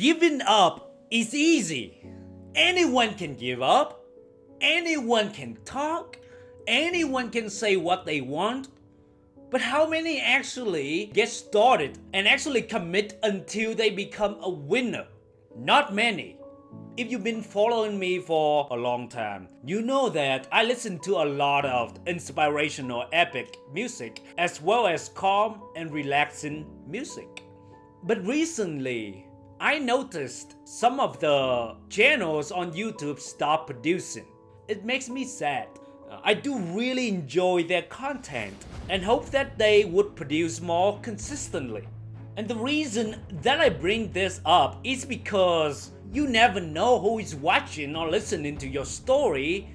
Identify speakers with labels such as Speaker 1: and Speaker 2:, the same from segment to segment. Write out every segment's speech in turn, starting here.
Speaker 1: Giving up is easy. Anyone can give up. Anyone can talk. Anyone can say what they want. But how many actually get started and actually commit until they become a winner? Not many. If you've been following me for a long time, you know that I listen to a lot of inspirational epic music as well as calm and relaxing music. But recently, I noticed some of the channels on YouTube stop producing. It makes me sad. I do really enjoy their content and hope that they would produce more consistently. And the reason that I bring this up is because you never know who is watching or listening to your story,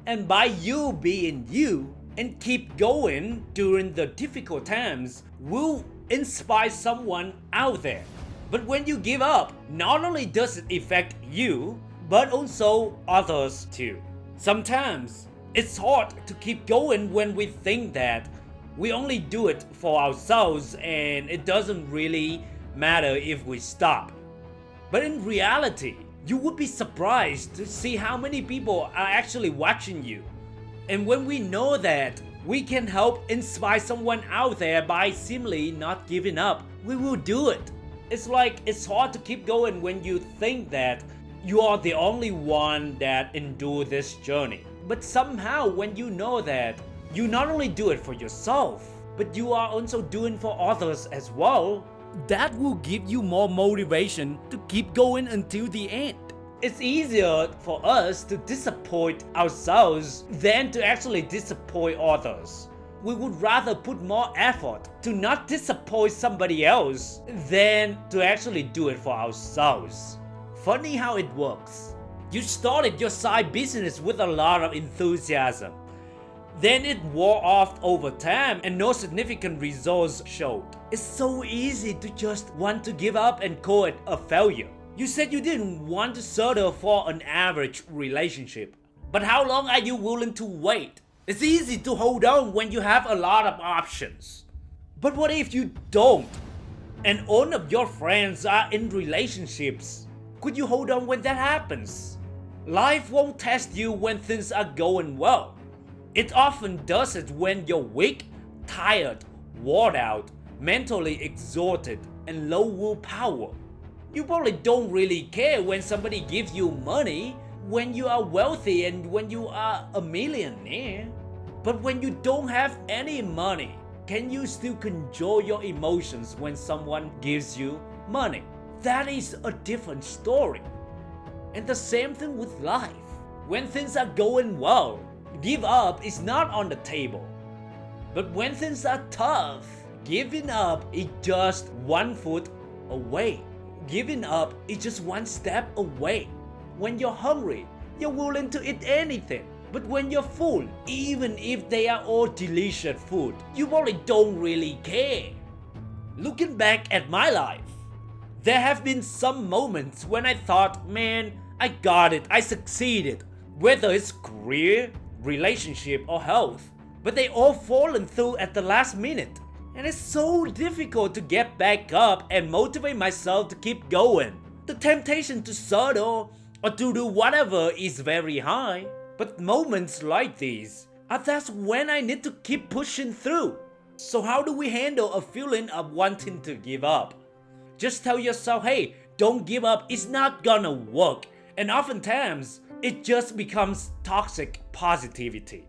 Speaker 1: and by you being you and keep going during the difficult times will inspire someone out there. But when you give up, not only does it affect you, but also others too. Sometimes it's hard to keep going when we think that we only do it for ourselves and it doesn't really matter if we stop. But in reality, you would be surprised to see how many people are actually watching you. And when we know that we can help inspire someone out there by simply not giving up, we will do it. It's like it's hard to keep going when you think that you are the only one that endure this journey. But somehow when you know that you not only do it for yourself, but you are also doing for others as well, that will give you more motivation to keep going until the end. It's easier for us to disappoint ourselves than to actually disappoint others. We would rather put more effort to not disappoint somebody else than to actually do it for ourselves. Funny how it works. You started your side business with a lot of enthusiasm. Then it wore off over time and no significant results showed. It's so easy to just want to give up and call it a failure. You said you didn't want to settle for an average relationship. But how long are you willing to wait? It's easy to hold on when you have a lot of options. But what if you don't? And all of your friends are in relationships. Could you hold on when that happens? Life won't test you when things are going well. It often does it when you're weak, tired, worn out, mentally exhausted, and low willpower. You probably don't really care when somebody gives you money, when you are wealthy and when you are a millionaire. But when you don't have any money, can you still control your emotions when someone gives you money? That is a different story. And the same thing with life. When things are going well, give up is not on the table. But when things are tough, giving up is just 1 foot away. Giving up is just 1 step away. When you're hungry, you're willing to eat anything. But when you're full, even if they are all delicious food, you probably don't really care. Looking back at my life, there have been some moments when I thought, man, I got it, I succeeded. Whether it's career, relationship or health, but they all fallen through at the last minute. And it's so difficult to get back up and motivate myself to keep going. The temptation to settle or to do whatever is very high. But moments like these that's when I need to keep pushing through. So how do we handle a feeling of wanting to give up? Just tell yourself, hey, don't give up, it's not gonna work. And oftentimes, it just becomes toxic positivity.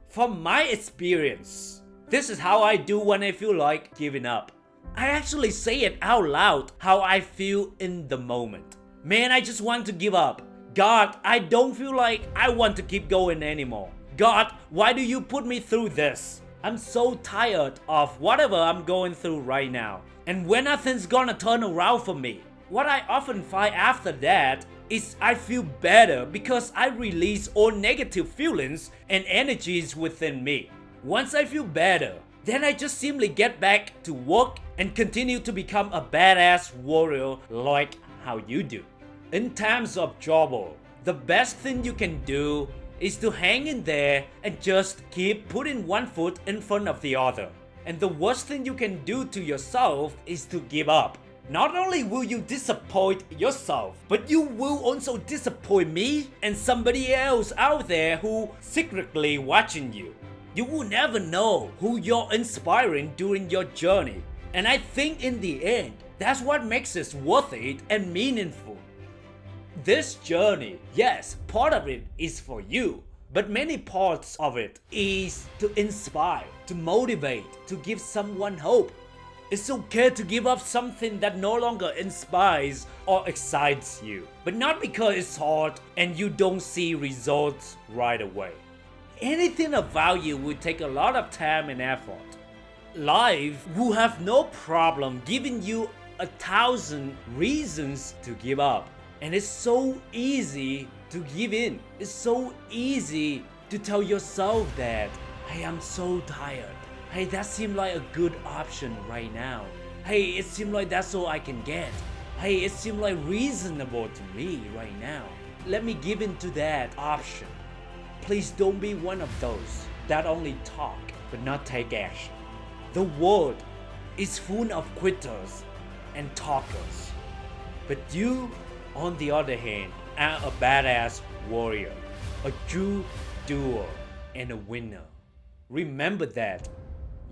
Speaker 1: From my experience, this is how I do when I feel like giving up. I actually say it out loud how I feel in the moment. Man, I just want to give up. God, I don't feel like I want to keep going anymore. God, why do you put me through this? I'm so tired of whatever I'm going through right now. And when nothing's gonna turn around for me? What I often find after that is I feel better because I release all negative feelings and energies within me. Once I feel better, then I just simply get back to work and continue to become a badass warrior like how you do. In times of trouble, the best thing you can do is to hang in there and just keep putting 1 foot in front of the other. And the worst thing you can do to yourself is to give up. Not only will you disappoint yourself, but you will also disappoint me and somebody else out there who secretly watching you. You will never know who you're inspiring during your journey. And I think in the end, that's what makes it worth it and meaningful. This journey, yes, part of it is for you, but many parts of it is to inspire, to motivate, to give someone hope. It's okay to give up something that no longer inspires or excites you, but not because it's hard and you don't see results right away. Anything of value will take a lot of time and effort. Life will have no problem giving you 1,000 reasons to give up. And it's so easy to give in. It's so easy to tell yourself that, hey, I'm so tired. Hey, that seemed like a good option right now. Hey, it seemed like that's all I can get. Hey, it seemed like reasonable to me right now. Let me give in to that option. Please don't be one of those that only talk but not take action. The world is full of quitters and talkers. But you, on the other hand, are a badass warrior, a true doer, and a winner. Remember that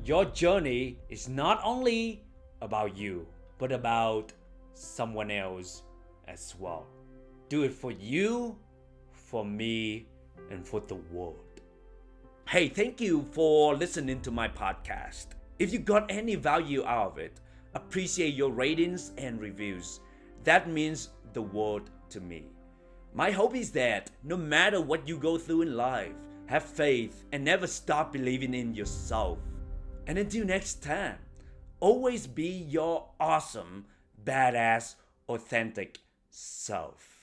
Speaker 1: your journey is not only about you, but about someone else as well. Do it for you, for me, and for the world. Hey, thank you for listening to my podcast. If you got any value out of it, appreciate your ratings and reviews. That means the world to me. My hope is that no matter what you go through in life, have faith and never stop believing in yourself. And until next time, always be your awesome, badass, authentic self.